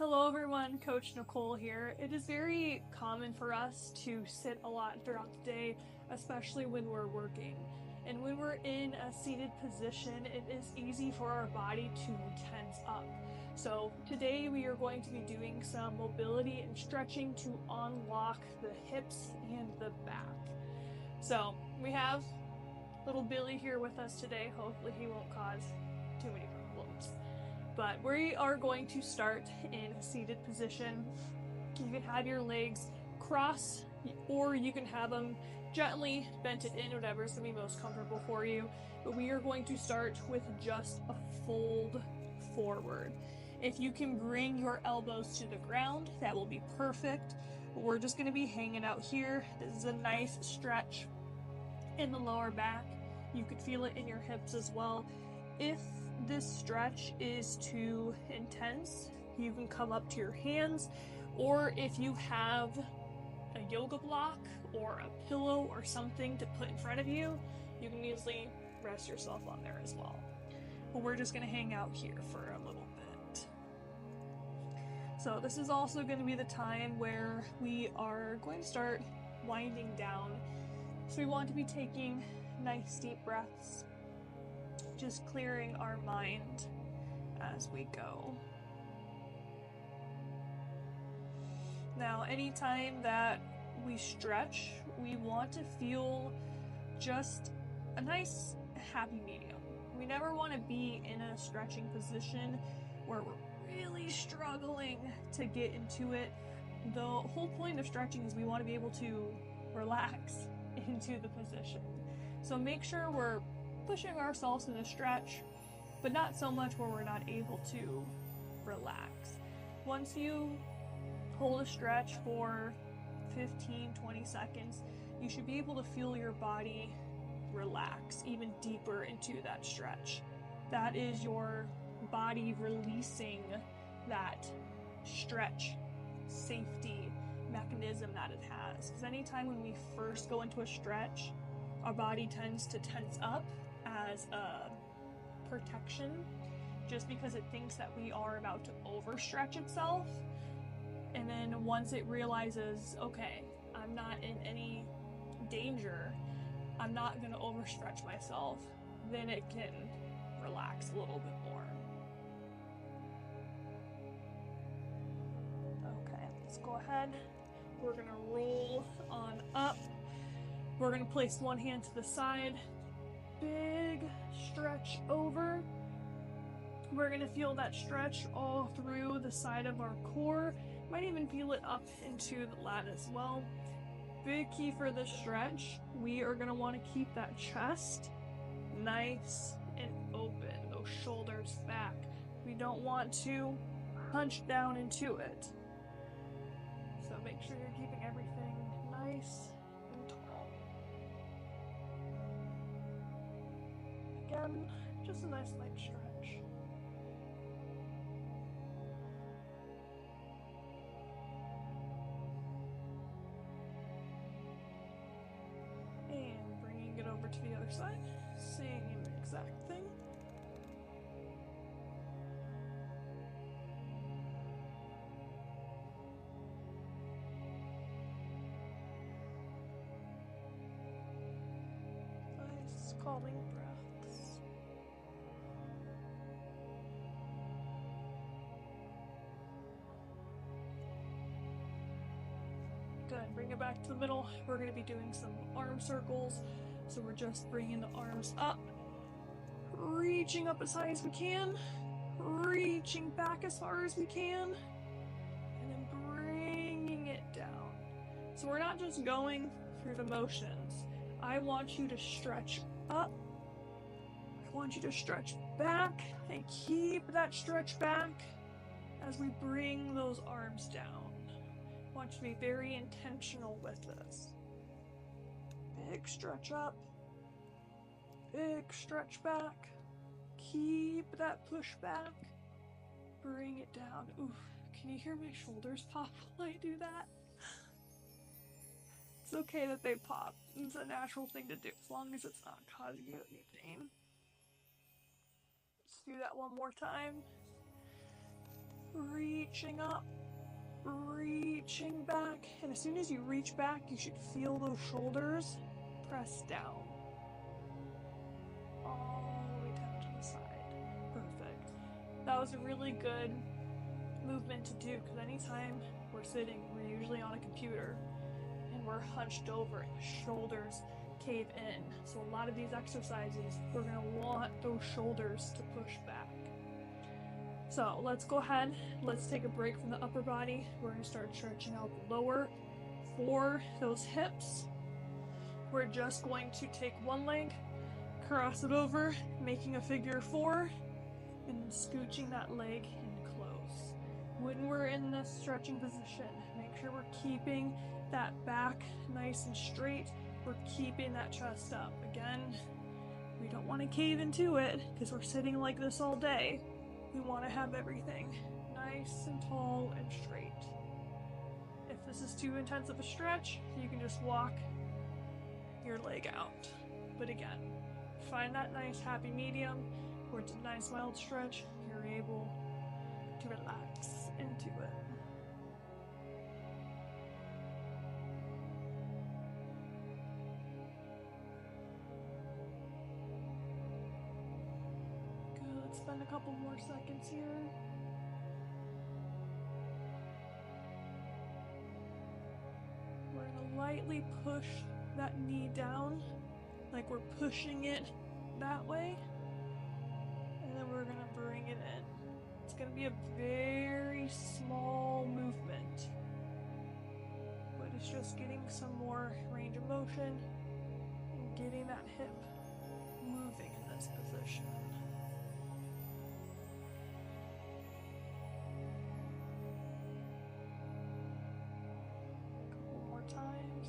Hello everyone, Coach Nicole here. It is very common for us to sit a lot throughout the day, especially when we're working. And when we're in a seated position, it is easy for our body to tense up. So today we are going to be doing some mobility and stretching to unlock the hips and the back. So we have little Billy here with us today. Hopefully he won't cause too many problems. But we are going to start in a seated position. You can have your legs crossed, or you can have them gently bent in, whatever is going to be most comfortable for you. But we are going to start with just a fold forward. If you can bring your elbows to the ground, that will be perfect. We're just going to be hanging out here. This is a nice stretch in the lower back. You could feel it in your hips as well. If this stretch is too intense, you can come up to your hands, or if you have a yoga block or a pillow or something to put in front of you, you can easily rest yourself on there as well. But we're just going to hang out here for a little bit. So this is also going to be the time where we are going to start winding down. So we want to be taking nice deep breaths, just clearing our mind as we go. Now, anytime that we stretch, we want to feel just a nice happy medium. We never want to be in a stretching position where we're really struggling to get into it. The whole point of stretching is we want to be able to relax into the position. So make sure we're pushing ourselves in a stretch, but not so much where we're not able to relax. Once you hold a stretch for 15-20 seconds, you should be able to feel your body relax even deeper into that stretch. That is your body releasing that stretch safety mechanism that it has. Because anytime when we first go into a stretch, our body tends to tense up as a protection, just because it thinks that we are about to overstretch itself. And then once it realizes, okay, I'm not in any danger, I'm not going to overstretch myself, then it can relax a little bit more. Okay, let's go ahead. We're going to roll on up. We're going to place one hand to the side, big stretch over. We're going to feel that stretch all through the side of our core. Might even feel it up into the lat as well. Big key for this stretch, we are going to want to keep that chest nice and open, those shoulders back. We don't want to hunch down into it. So make sure you're keeping everything nice and tall. Again, just a nice light stretch. And bringing it over to the other side, same exact thing. Nice calming breaths. Good, bring it back to the middle. We're going to be doing some arm circles. So we're just bringing the arms up, reaching up as high as we can, reaching back as far as we can, and then bringing it down. So we're not just going through the motions. I want you to stretch up. I want you to stretch back and keep that stretch back as we bring those arms down. I want you to be very intentional with this. Big stretch up, big stretch back, keep that push back, bring it down. Oof, can you hear my shoulders pop while I do that? It's okay that they pop. It's a natural thing to do as long as it's not causing you any pain. Let's do that one more time. Reach reaching up, reaching back, and as soon as you reach back, you should feel those shoulders press down. All the way down to the side. Perfect. That was a really good movement to do, because anytime we're sitting, we're usually on a computer, and we're hunched over, and the shoulders cave in. So a lot of these exercises, we're going to want those shoulders to push back. So let's go ahead, let's take a break from the upper body. We're going to start stretching out the lower for those hips. We're just going to take one leg, cross it over, making a figure 4, and scooching that leg in close. When we're in this stretching position, make sure we're keeping that back nice and straight. We're keeping that chest up. Again, we don't want to cave into it because we're sitting like this all day. We want to have everything nice and tall and straight. If this is too intense of a stretch, you can just walk your leg out. But again, find that nice happy medium where it's a nice mild stretch. You're able to relax into it. Good, spend a couple more seconds here. We're gonna lightly push that knee down, like we're pushing it that way, and then we're gonna bring it in. It's gonna be a very small movement, but it's just getting some more range of motion and getting that hip moving in this position. A couple more times.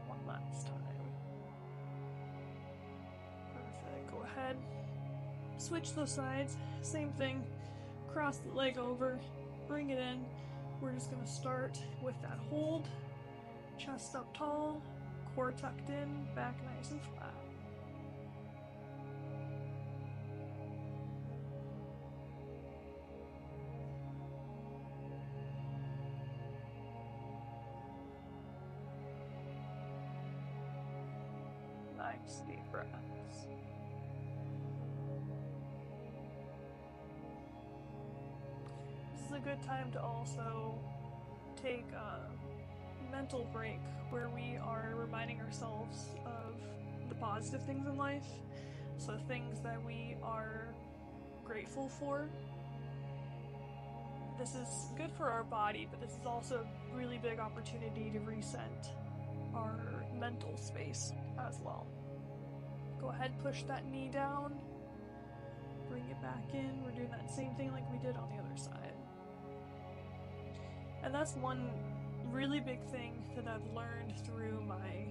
One last time. Perfect. Go ahead. Switch those sides. Same thing. Cross the leg over. Bring it in. We're just going to start with that hold. Chest up tall. Core tucked in. Back nice and flat. Nice deep breaths. This is a good time to also take a mental break where we are reminding ourselves of the positive things in life. So things that we are grateful for. This is good for our body, but this is also a really big opportunity to reset our mental space as well. Go ahead, push that knee down, bring it back in. We're doing that same thing like we did on the other side. And that's one really big thing that I've learned through my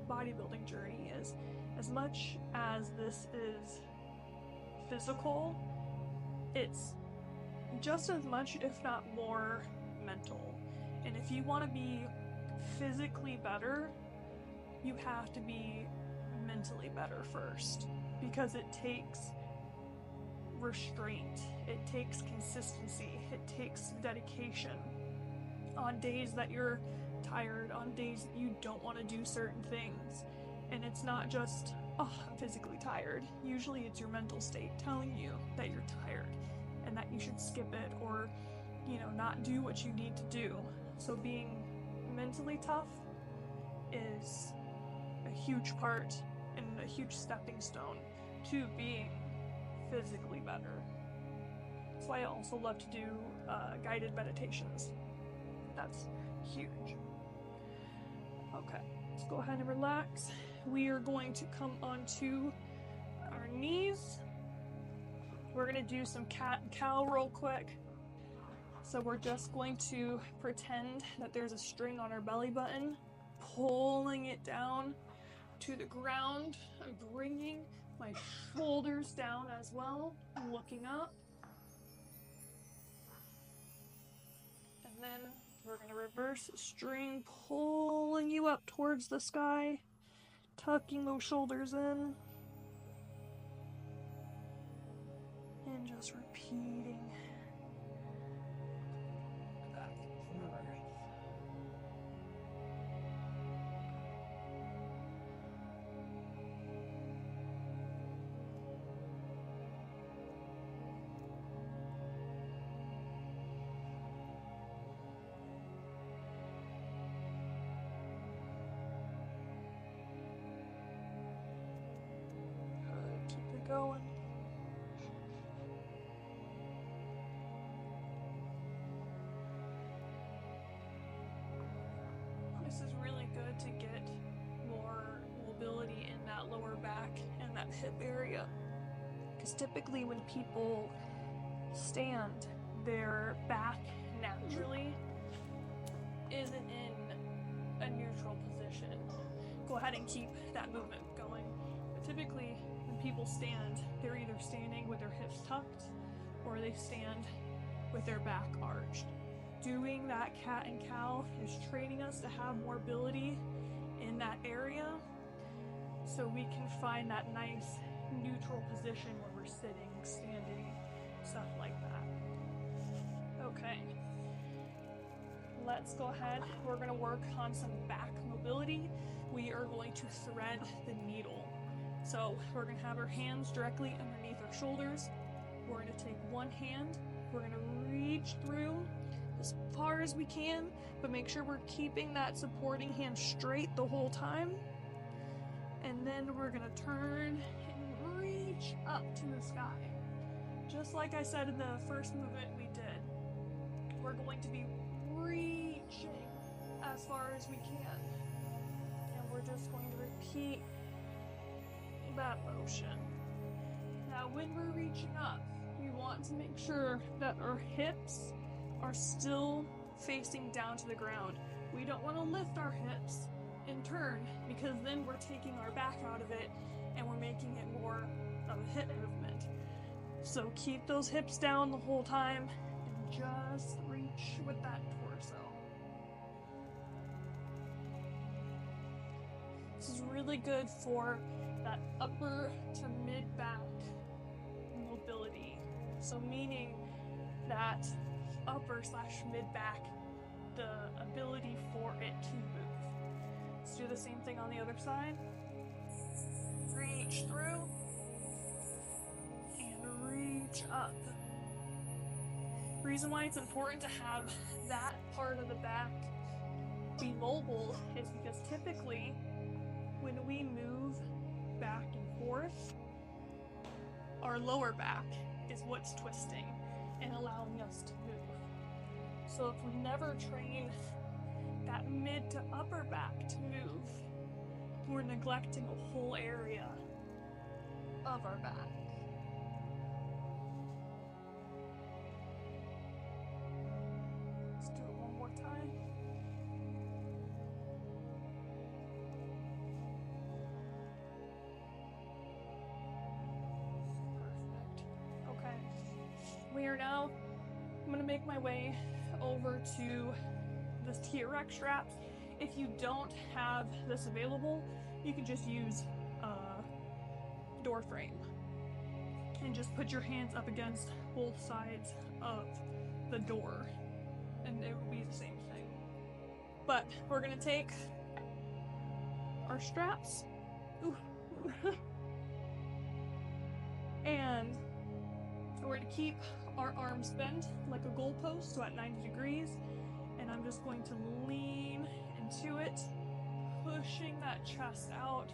bodybuilding journey is, as much as this is physical, it's just as much, if not more, mental. And if you want to be physically better, you have to be mentally better first, because it takes restraint, it takes consistency, it takes dedication. On days that you're tired, on days that you don't want to do certain things, and it's not just, oh, I'm physically tired. Usually it's your mental state telling you that you're tired and that you should skip it or, not do what you need to do. So being mentally tough is a huge part and a huge stepping stone to being physically better. That's why I also love to do guided meditations. That's huge. Okay, let's go ahead and relax. We are going to come onto our knees. We're going to do some cat and cow real quick. So we're just going to pretend that there's a string on our belly button, pulling it down to the ground. I'm bringing my shoulders down as well, looking up. And then we're going to reverse the string, pulling you up towards the sky, tucking those shoulders in. And just repeating that breath. Good, keep it going. This is really good to get more mobility in that lower back and that hip area. Because typically when people stand, their back naturally isn't in a neutral position. Go ahead and keep that movement going. But typically when people stand, they're either standing with their hips tucked or they stand with their back arched. Doing that cat and cow is training us to have more mobility in that area so we can find that nice neutral position when we're sitting, standing, stuff like that. Okay, let's go ahead. We're going to work on some back mobility. We are going to thread the needle. So we're going to have our hands directly underneath our shoulders. We're going to take one hand, we're going to reach through as far as we can, but make sure we're keeping that supporting hand straight the whole time. And then we're gonna turn and reach up to the sky. Just like I said in the first movement we did, we're going to be reaching as far as we can. And we're just going to repeat that motion. Now when we're reaching up, we want to make sure that our hips are still facing down to the ground. We don't want to lift our hips and turn, because then we're taking our back out of it and we're making it more of a hip movement. So keep those hips down the whole time and just reach with that torso. This is really good for that upper to mid back mobility. So meaning that upper / mid back, the ability for it to move. Let's do the same thing on the other side. Reach through and reach up. The reason why it's important to have that part of the back be mobile is because typically when we move back and forth, our lower back is what's twisting and allowing us to move. So if we never train that mid to upper back to move, we're neglecting a whole area of our back. Let's do it one more time. Perfect. Okay. We are now, I'm going to make my way over to this T-Rex strap. If you don't have this available, you can just use a door frame and just put your hands up against both sides of the door and it will be the same thing. But we're gonna take our straps and we're going to keep our arms bent like a goalpost, so at 90 degrees, and I'm just going to lean into it, pushing that chest out,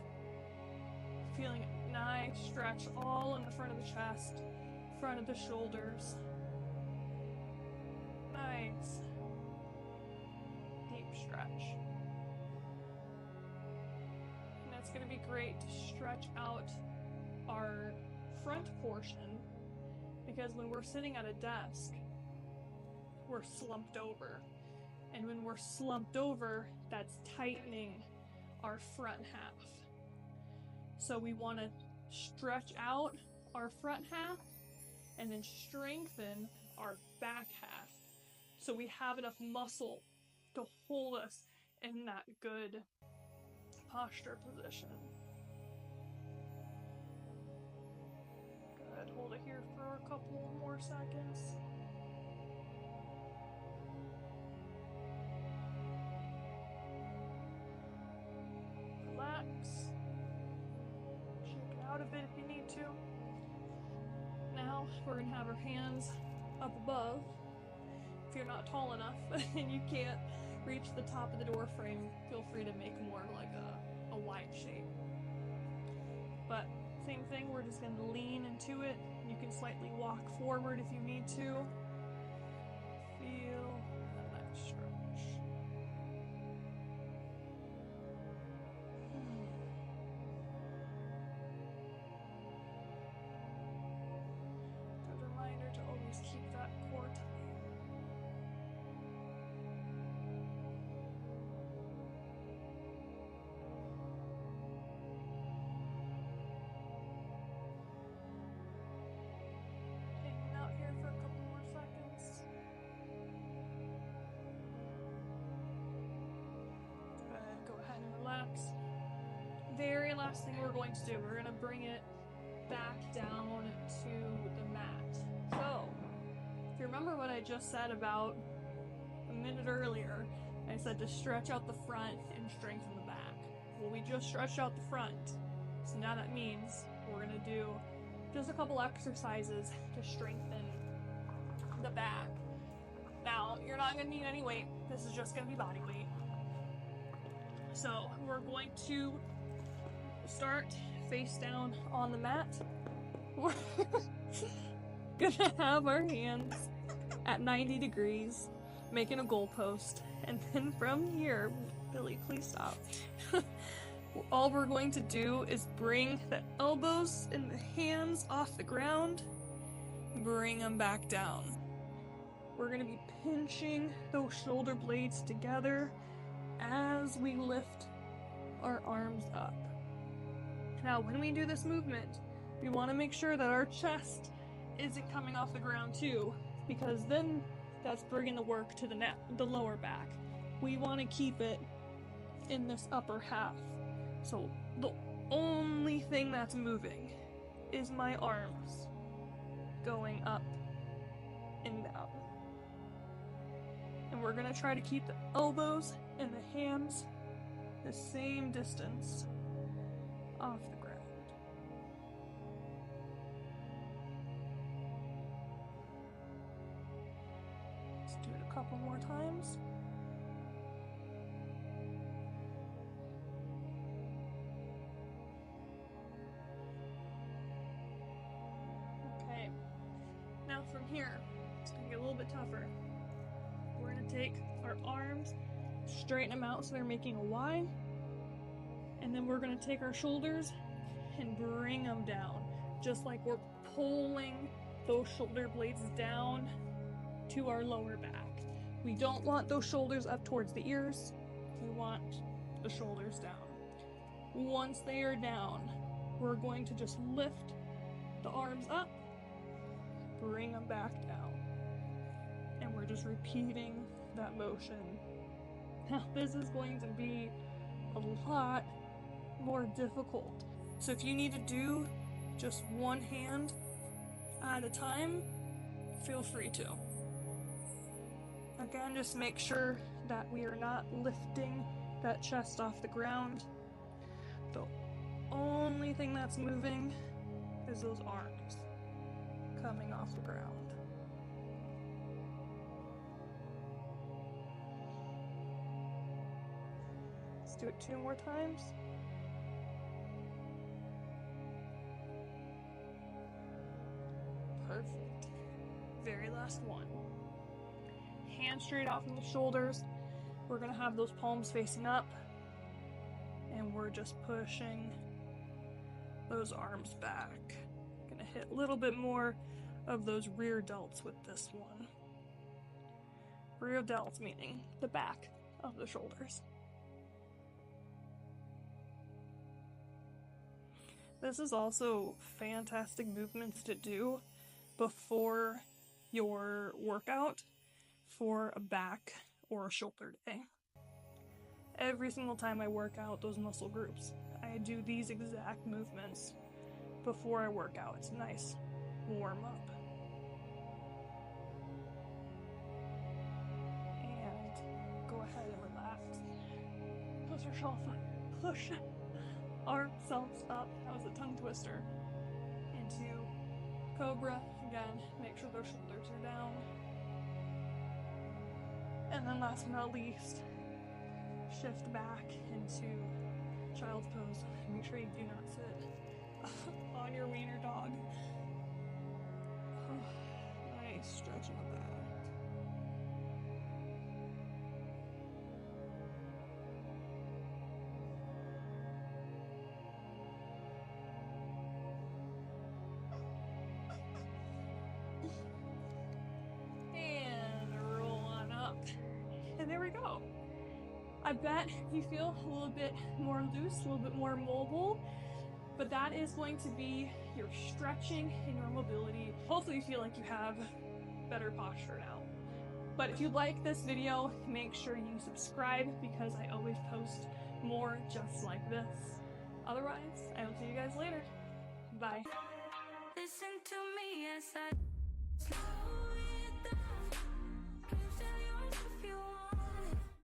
feeling a nice stretch all in the front of the chest, front of the shoulders. Nice deep stretch. And that's going to be great to stretch out our front portion, because when we're sitting at a desk, we're slumped over. And when we're slumped over, that's tightening our front half. So we want to stretch out our front half and then strengthen our back half, so we have enough muscle to hold us in that good posture position. Good, hold it here for a couple. seconds. Relax. Shake it out a bit if you need to. Now we're going to have our hands up above. If you're not tall enough and you can't reach the top of the door frame, feel free to make more like a wide shape. But same thing, we're just going to lean into it. You can slightly walk forward if you need to. Feel a nice stretch. Good reminder to always keep that core tight. Hanging out here for a couple more seconds. Good, go ahead and relax. Very last thing we're going to do, we're going to bring it back down to the mat. So, if you remember what I just said about a minute earlier, I said to stretch out the front and strengthen the back. Well, we just stretched out the front, so now that means we're going to do just a couple exercises to strengthen the back. Now, you're not going to need any weight. This is just going to be body weight. So, we're going to start face down on the mat. We're gonna have our hands at 90 degrees, making a goalpost, and then from here, Billy, please stop. All we're going to do is bring the elbows and the hands off the ground, bring them back down. We're gonna be pinching those shoulder blades together as we lift our arms up. Now, when we do this movement, we want to make sure that our chest isn't coming off the ground too, because then that's bringing the work to the lower back. We want to keep it in this upper half. So the only thing that's moving is my arms going up and down. And we're going to try to keep the elbows and the hands the same distance off the ground. Let's do it a couple more times. Okay, now from here, it's going to get a little bit tougher. We're going to take our arms, straighten them out so they're making a Y. And then we're going to take our shoulders and bring them down, just like we're pulling those shoulder blades down to our lower back. We don't want those shoulders up towards the ears. We want the shoulders down. Once they are down, we're going to just lift the arms up, bring them back down. And we're just repeating that motion. Now, this is going to be a lot more difficult. So if you need to do just one hand at a time, feel free to. Again, just make sure that we are not lifting that chest off the ground. The only thing that's moving is those arms coming off the ground. Let's do it 2 more times. Perfect. Very last one. Hands straight out from the shoulders. We're going to have those palms facing up. And we're just pushing those arms back. Going to hit a little bit more of those rear delts with this one. Rear delts meaning the back of the shoulders. This is also fantastic movements to do before your workout for a back or a shoulder day. Every single time I work out those muscle groups, I do these exact movements before I work out. It's a nice warm up. push ourselves up. That was a tongue twister. Into cobra. Again, make sure their shoulders are down. And then last but not least, shift back into child's pose. Make sure you do not sit on your wiener dog. Nice stretch on the back. And roll on up. And there we go. I bet you feel a little bit more loose, a little bit more mobile, but that is going to be your stretching and your mobility. Hopefully you feel like you have better posture now. But if you like this video, make sure you subscribe because I always post more just like this. Otherwise, I will see you guys later. Bye. Listen to me as I